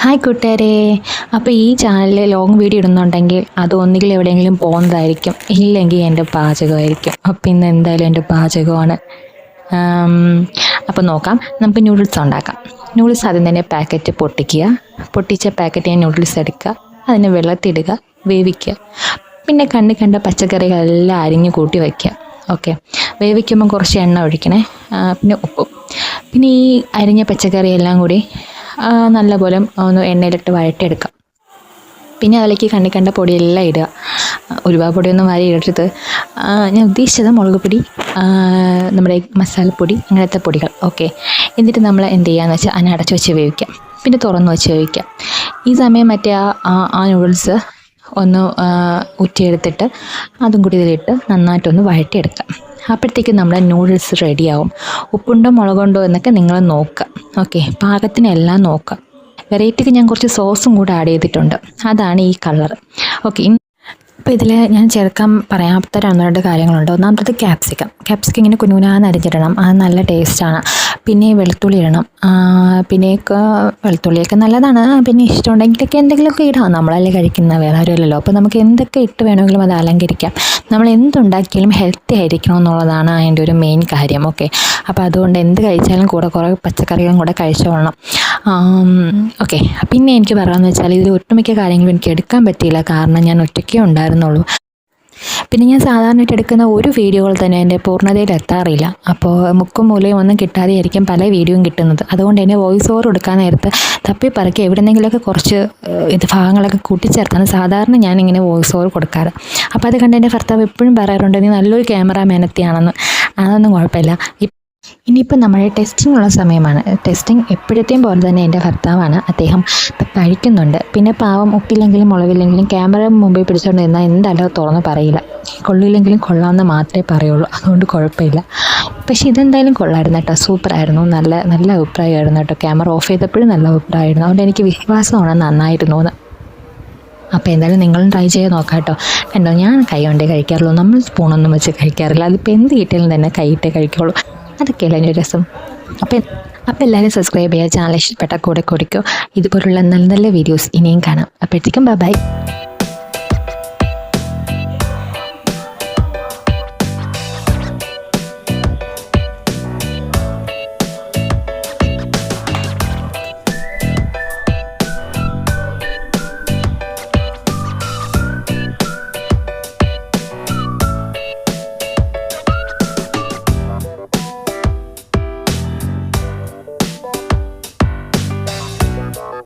Hi കൂട്ടുകാരെ. അപ്പോൾ ഈ ചാനലിൽ ലോങ് വീഡിയോ ഇടുന്നുണ്ടെങ്കിൽ അത് ഒന്നുകിൽ എവിടെയെങ്കിലും പോകുന്നതായിരിക്കും, ഇല്ലെങ്കിൽ എൻ്റെ പാചകമായിരിക്കും. അപ്പോൾ ഇന്ന് എന്തായാലും എൻ്റെ പാചകമാണ്. അപ്പോൾ നോക്കാം, നമുക്ക് നൂഡിൽസ് ഉണ്ടാക്കാം. നൂഡിൽസ് ആദ്യം തന്നെ പാക്കറ്റ് പൊട്ടിക്കുക. പൊട്ടിച്ച പാക്കറ്റ് നൂഡിൽസ് എടുക്കുക, അതിനെ വെള്ളത്തിടുക, വേവിക്കുക. പിന്നെ കണ്ട പച്ചക്കറികളെല്ലാം അരിഞ്ഞ് കൂട്ടി വയ്ക്കുക. ഓക്കെ, വേവിക്കുമ്പോൾ കുറച്ച് എണ്ണ ഒഴിക്കണേ, പിന്നെ ഉപ്പും. പിന്നെ ഈ അരിഞ്ഞ പച്ചക്കറിയെല്ലാം കൂടി നല്ലപോലെ ഒന്ന് എണ്ണയിലിട്ട് വഴറ്റിയെടുക്കാം. പിന്നെ അതിലേക്ക് കണ്ട പൊടിയെല്ലാം ഇടുക. ഒരുപാട് പൊടിയൊന്നും വാരി ഇടരുത്. ഞാൻ ഉദ്ദേശിച്ചത് മുളക് പൊടി, നമ്മുടെ മസാലപ്പൊടി, അങ്ങനത്തെ പൊടികൾ. ഓക്കെ, എന്നിട്ട് നമ്മൾ എന്ത് ചെയ്യാന്ന് വെച്ചാൽ അതിനെ അടച്ചു വെച്ച് വേവിക്കാം, പിന്നെ തുറന്ന് വെച്ച് വേവിക്കാം. ഈ സമയം മറ്റേ ആ നൂഡിൽസ് ഒന്ന് ഊറ്റിയെടുത്തിട്ട് അതും കൂടി ഇതിലിട്ട് നന്നായിട്ടൊന്ന് വഴറ്റിയെടുക്കാം. അപ്പോഴത്തേക്കും നമ്മുടെ നൂഡിൽസ് റെഡിയാവും. ഉപ്പുണ്ടോ മുളകുണ്ടോ എന്നൊക്കെ നിങ്ങൾ നോക്കുക. ഓക്കെ, പാകത്തിനെല്ലാം നോക്കുക. വെറൈറ്റിക്ക് ഞാൻ കുറച്ച് സോസും കൂടെ ആഡ് ചെയ്തിട്ടുണ്ട്, അതാണ് ഈ കളർ. ഓക്കെ, അപ്പോൾ ഇതിൽ ഞാൻ ചേർക്കാൻ പറയാത്ത രണ്ട് കാര്യങ്ങളുണ്ട്. ഒന്നാമത്തത് ക്യാപ്സിക്കം ഇങ്ങനെ കുനുകുനാന്ന് അരിഞ്ഞിടണം, അത് നല്ല ടേസ്റ്റാണ്. പിന്നെ വെളുത്തുള്ളി ഇടണം. പിന്നെ വെളുത്തുള്ളിയൊക്കെ നല്ലതാണ്. പിന്നെ ഇഷ്ടമുണ്ടെങ്കിലൊക്കെ എന്തെങ്കിലുമൊക്കെ ഇടാം, നമ്മളല്ലേ കഴിക്കുന്ന, വേറെ ആരുമല്ലല്ലോ. അപ്പോൾ നമുക്ക് എന്തൊക്കെ ഇട്ട് വേണമെങ്കിലും അത് അലങ്കരിക്കാം. നമ്മൾ എന്തുണ്ടാക്കിയാലും ഹെൽത്തി ആയിരിക്കണം എന്നുള്ളതാണ് അതിൻ്റെ ഒരു മെയിൻ കാര്യം. ഓക്കെ, അപ്പോൾ അതുകൊണ്ട് എന്ത് കഴിച്ചാലും കൂടെ കുറേ പച്ചക്കറികളും കൂടെ കഴിച്ചോളണം. ഓക്കെ, പിന്നെ എനിക്ക് പറയാമെന്ന് വെച്ചാൽ ഇതിൽ ഒട്ടുമിക്ക കാര്യങ്ങളും എനിക്ക് എടുക്കാൻ പറ്റിയില്ല, കാരണം ഞാൻ ഒറ്റയ്ക്കേ ഉണ്ടായിരുന്നുള്ളൂ. പിന്നെ ഞാൻ സാധാരണയായിട്ട് എടുക്കുന്ന ഒരു വീഡിയോകൾ തന്നെ എൻ്റെ പൂർണ്ണതയിൽ എത്താറില്ല. അപ്പോൾ മുക്കും മൂലയും ഒന്നും കിട്ടാതെയായിരിക്കും പല വീഡിയോയും കിട്ടുന്നത്. അതുകൊണ്ട് തന്നെ വോയിസ് ഓവർ കൊടുക്കാൻ നേരത്ത് തപ്പിപ്പറക്കി എവിടെയെങ്കിലുമൊക്കെ കുറച്ച് ഭാഗങ്ങളൊക്കെ കൂട്ടിച്ചേർത്താണ് സാധാരണ ഞാനിങ്ങനെ വോയിസ് ഓവർ കൊടുക്കാറ്. അപ്പോൾ അത് കണ്ട് എൻ്റെ ഭർത്താവ് എപ്പോഴും പറയാറുണ്ട്, നീ നല്ലൊരു ക്യാമറാമാനെത്തിയാണെന്ന്. അതൊന്നും കുഴപ്പമില്ല. ഇനിയിപ്പോൾ നമ്മുടെ ടെസ്റ്റിങ്ങുള്ള സമയമാണ്. ടെസ്റ്റിംഗ് എപ്പോഴത്തെയും പോലെ തന്നെ എൻ്റെ ഭർത്താവാണ്. അദ്ദേഹം കഴിക്കുന്നുണ്ട്. പിന്നെ പാവം ഉപ്പില്ലെങ്കിലും മുളകില്ലെങ്കിലും ക്യാമറ മുമ്പിൽ പിടിച്ചുകൊണ്ട് നിന്നാൽ എന്തായാലും തുറന്ന് പറയില്ല. കൊള്ളില്ലെങ്കിലും കൊള്ളാമെന്ന് മാത്രമേ പറയുള്ളൂ, അതുകൊണ്ട് കുഴപ്പമില്ല. പക്ഷേ ഇതെന്തായാലും കൊള്ളായിരുന്നു കേട്ടോ, സൂപ്പറായിരുന്നു. നല്ല അഭിപ്രായമായിരുന്നു കേട്ടോ. ക്യാമറ ഓഫ് ചെയ്തപ്പോഴും നല്ല അഭിപ്രായമായിരുന്നു. അതുകൊണ്ട് എനിക്ക് വിശ്വാസമാണ് നന്നായിരുന്നു എന്ന്. അപ്പോൾ എന്തായാലും നിങ്ങളും ട്രൈ ചെയ്ത് നോക്കാം കേട്ടോ. കണ്ടോ, ഞാൻ കൈ കൊണ്ടേ കഴിക്കാറുള്ളൂ, നമ്മൾ സ്പൂണൊന്നും വെച്ച് കഴിക്കാറില്ല. അതിപ്പോൾ എന്ത് കിട്ടിയാലും തന്നെ കൈയിട്ടേ കഴിക്കുള്ളൂ. അതൊക്കെയല്ലേ അതിൻ്റെ രസം. അപ്പോൾ എല്ലാവരും സബ്സ്ക്രൈബ് ചെയ്യുക, ചാനൽ ഇഷ്ടപ്പെട്ടാൽ കൂടെ കൊടുക്കുക. ഇതുപോലുള്ള നല്ല നല്ല വീഡിയോസ് ഇനിയും കാണാം. അപ്പോഴത്തേക്കും ബൈ.